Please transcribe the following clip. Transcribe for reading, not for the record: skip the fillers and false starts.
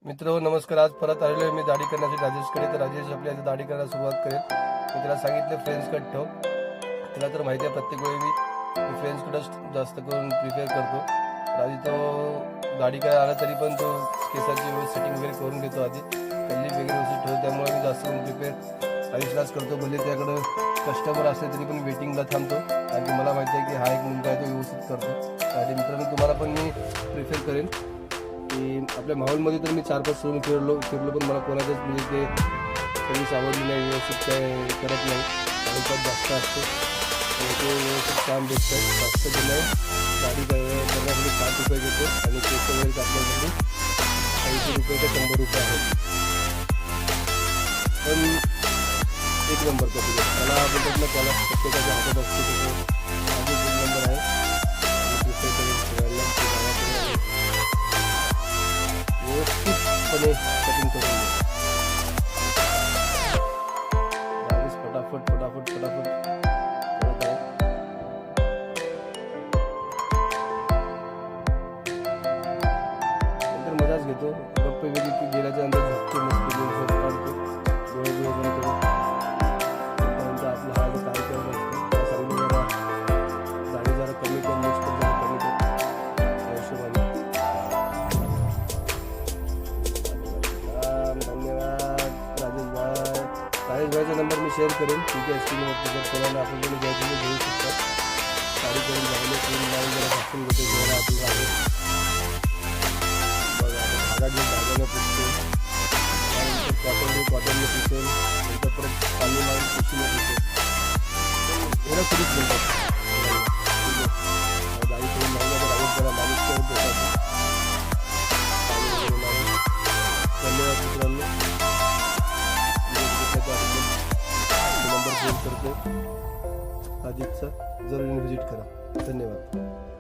मित्र नमस्कार. आज परत आलेलो आहे मी दाढी करण्यासाठी राजेशकडे. तर राजेश आपली आज दाढी करायला सुरुवात करेल. मी त्याला सांगितलं फ्रेंच कट ठेव. त्याला तर माहिती आहे प्रत्येक वेळी मी फ्रेंच कटच जास्त करून प्रिफेअर करतो. आधी तो दाढी करायला आला तरी पण तो केसाची सेटिंग वगैरे करून घेतो. आधी कल्ली वगैरे व्यवस्थित ठेवतो. त्यामुळे मी जास्त करून प्रिफेअर राजेशलाच करतो. भले त्याकडं कस्टमर असले तरी पण वेटिंगला थांबतो. आणि मला माहिती आहे की हा एक मुलगा आहे तो व्यवस्थित करतो. आणि मित्रांनो तुम्हाला पण मी प्रिफेअर करेन की आपल्या माहोलमध्ये तर मी 4-5 शोरूम फिरलो पण मला कोणाचंच म्हणजे ते सर्विस आवडली नाही. व्यवस्थित काय करत नाही. पैशात जास्त असतो ते व्यवस्थित काम भेटतं. जास्त दिलं गाडी करण्यासाठी 60 रुपये घेतो आणि केस वगैरे कापण्यासाठी 80 रुपये ते 100 रुपये आहेत. पण एक नंबर करतो त्याला बोलतात ना, त्याला प्रत्येकाच्या हातात असतो. त्याचं आधी 2 नंबर आहे आणि प्रिफेअर करून सगळ्यांना व्यवस्थितपणे कटिंग करून घ्या. फटाफट फटाफट फटाफट करत आहे. नंतर मजाच घेतो. गप्प वेगळी की गेल्याच्या नंतर झोपतो, मस्त झोप काढतो, डोळे बंद करून. त्यानंतर आपला हा जो कार्यक्रम असतो त्या सांगून जरा गाडी जरा कमी कमी यूज कर, जरा कमी कर त्या हिशोबाने. धन्यवाद राजेश भाई. राजेश भाईचा नंबर मी शेअर करेन. ठीक आहे, स्क्रीनवरती जर कोणाला आपण कोणी घ्यायचं तुम्ही घेऊ शकता. गाडी करून जायला क्रीम लावून जरा घासून घेतो. जेव्हा आपण राहतो बघा, आता धागा घेऊन धागाने पुसतो. त्यानंतर कॉटनने पुसेल. नंतर परत पाणी लावून पुसून पुसेल. एवढं सुरूच म्हणतात. गाडी करून लावलं तर राजेश जरा मालिश करून देतात. धन्यवाद मित्रांनो. नंबर फोन करतो अजितचा, जरूर व्हिजिट करा. धन्यवाद.